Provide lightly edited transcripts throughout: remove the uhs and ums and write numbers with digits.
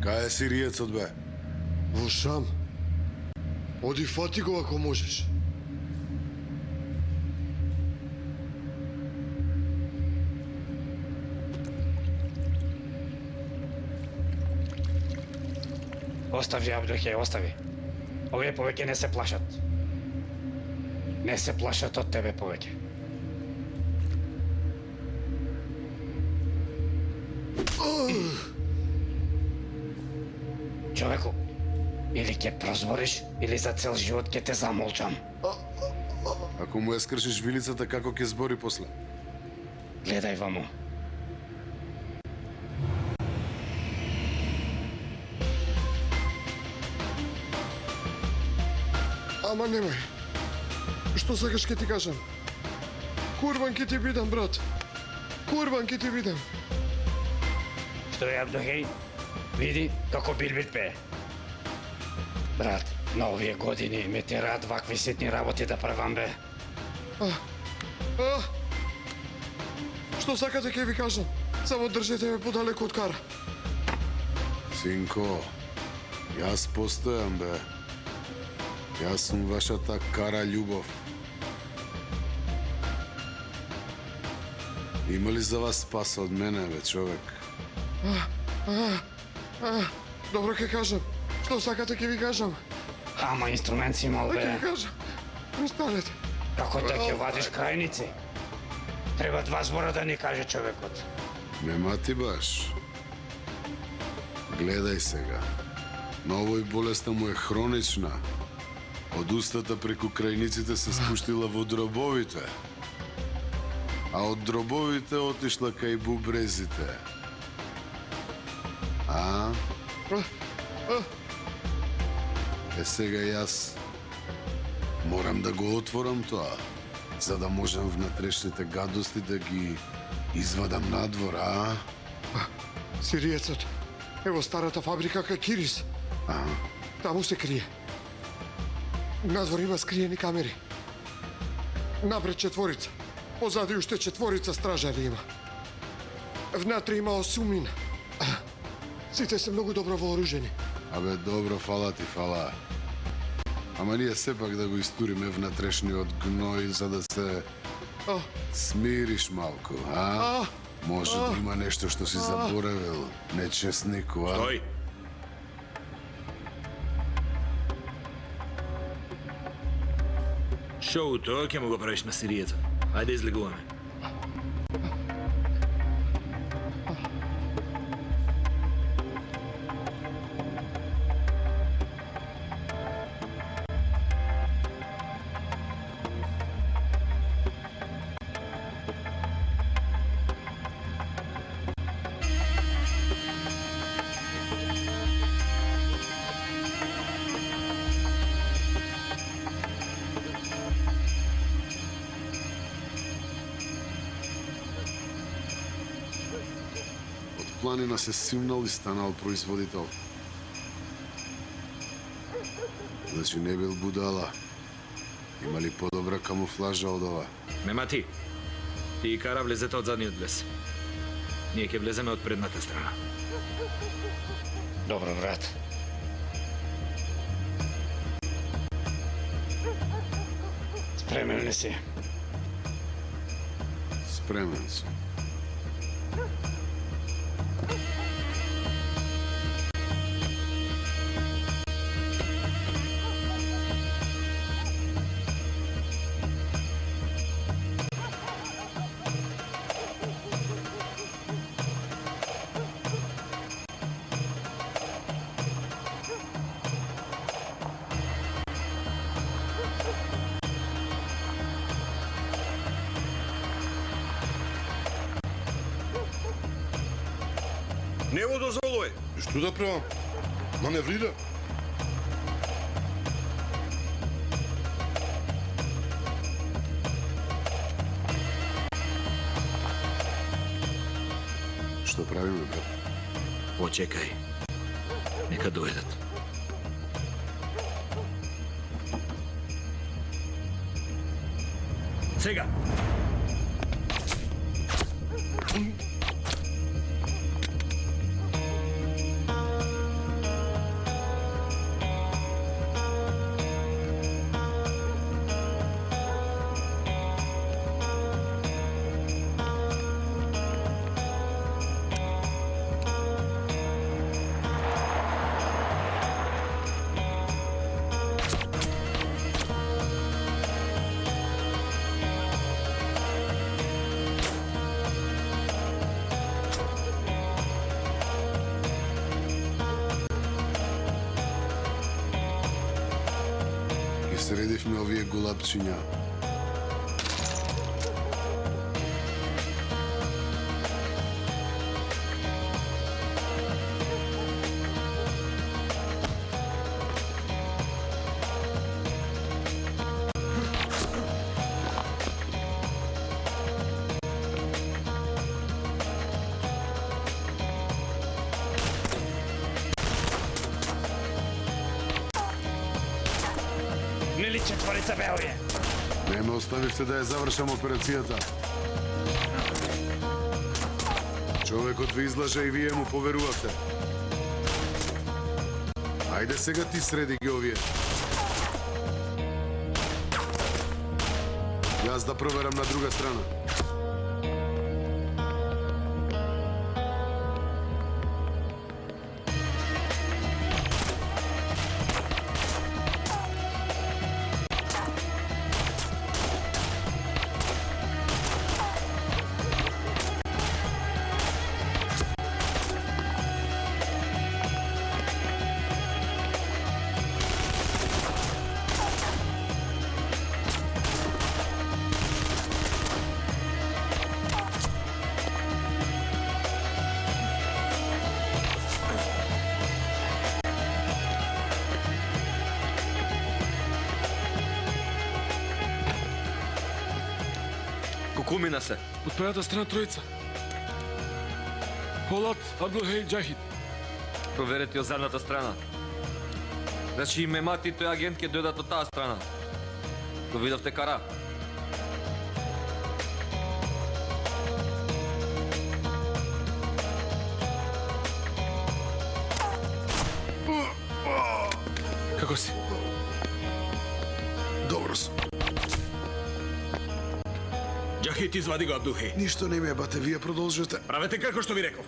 Кај е сириецот, бе? Во Шам. Оди фати го ако можеш. Остави, Абдухе, остави. Овие повеќе не се плашат. Не се плашат од тебе повеќе. Човеку, или ќе прозвориш, или за цел живот ќе те замолчам. Ако му ја скршиш вилицата, како ќе збори после? Гледај ваму. Ама немај. Што сакаш ке ти кажам? Курбан ке ти бидам, брат. Курбан ке ти бидам. Што е, Абдухей? Види како Билбит пее. Брат, на овие години ме терат вакви ситни работи да правам, бе. Што сакате ке ви кажам? Само држете ме подалеку од кара. Синко, јас постојам, бе. Јас сум вашата кара љубов. Има ли за вас спас од мене, бе, човек? Добро ке кажам. Што сакате ке ви кажам? Ама инструмент си имал, Ке бе. ви кажам. Останете. Како да ќе вадиш крајници? Треба 2 збора да ни каже човекот. Нема ти баш. Гледај сега. На овој болеста му е хронична. Од устата преку крајниците се спуштила во дробовите. А од дробовите отишла кај бубрезите. Сега јас морам да го отворам тоа, за да можам внатрешните гадости да ги извадам надвор, Сириецот. Ево старата фабрика кај Кирис. Таму се крие. Надвор има скриени камери. Напред 4, позади уште 4 стражари има. Внатре има 8. Сите се многу добро вооружени. Абе, добро, фала ти, фала. Ама ние сепак да го истуриме внатрешниот гној, за да се смириш малку, Може да има нешто што си заборавил, нечестнику, Стој! Шоуто ќе му го правиш на сириецот. Ајде излегуваме. Планина се симнал и станал производител. Значи не бил будала. Има ли подобра камуфлажа од ова? Нема ти. Ти и Кара влезете од задниот влез. Ние ќе влеземе од предната страна. Добро, брат. Спремен ли си? Спремен сум. Не го дозволувај. Што да правам? Маневрира. Што правиме, брат? Почекај. Нека дојдат. Сега! Средивме овие гулапчиња. Нели четворица бе овие? Не ме оставивте да ја завршам операцијата. Човекот ви излаже и вие му поверувавте. Ајде сега ти среди ги овие. Јас да проверам на друга страна. Кумина се. Од предната страна тројца. Полат, Абдулхей, Джахид. Проверете од задната страна. Значи и Мемати тој агент ќе дојдат од таа страна. Го видовте Кара? Како си? Добро сум. Джахид, извади го Абдухи. Ништо не ме бате, вие продолжете. Правете како што ви реков.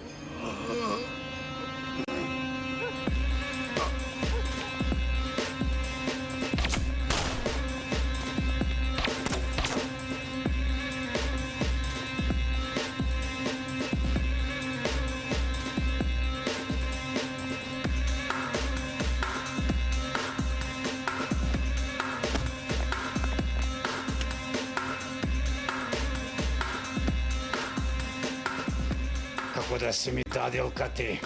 Како да си ми дадилка ти.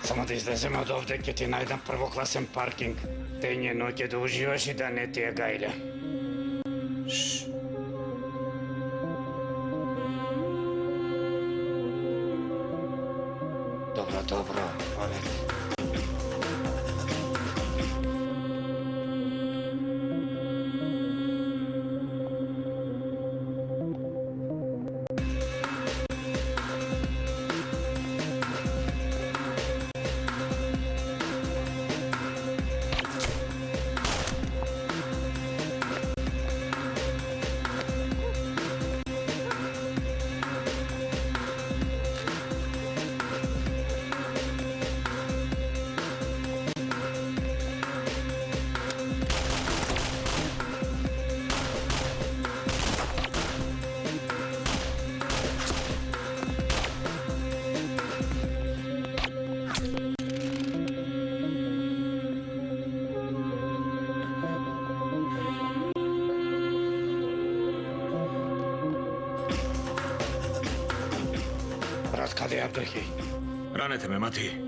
Само да излеземе од овде, ќе ти најдам првокласен паркинг. Дење ноќе да уживаш и да не ти е гајле. Добро, добро, одете. Брат, каде е Абдухи? Ранете ме, Мати.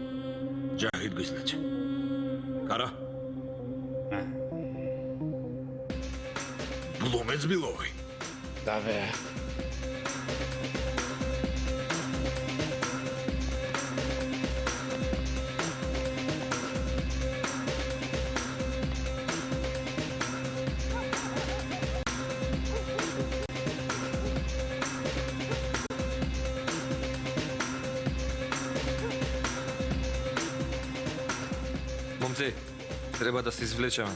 Джахид го излече. Кара? Глумец бил овој. Да бе. Момци, треба да се извлечеме.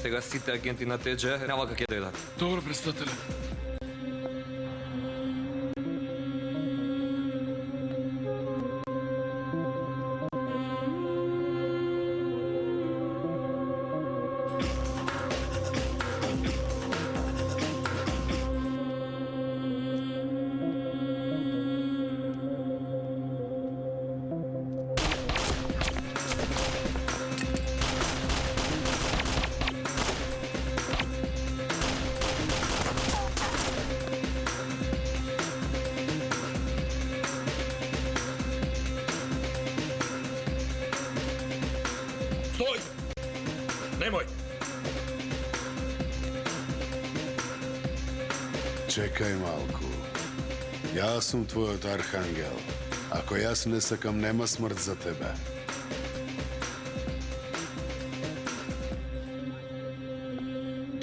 Сега сите агенти на ТД няма как ќе дојдат. Добро, председателе. Чекај малку. Јас сум твојот архангел. Ако јас не сакам, нема смрт за тебе.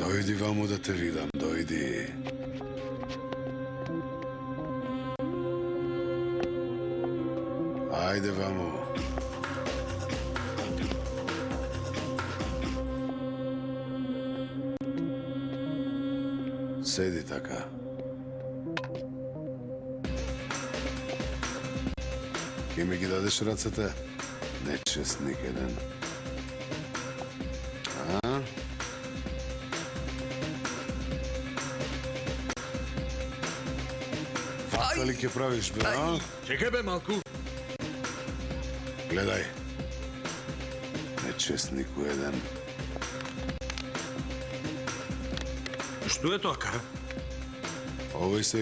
Дојди ваму да те видам, дојди. Ајде ваму. Седи така. Ке ми ги дадеш рацете? Нечестник еден. А? Вака ли ке правиш, бе, а? Чекај бе малку. Гледај. Нечестнику еден. Што е тоа, кара? Овој се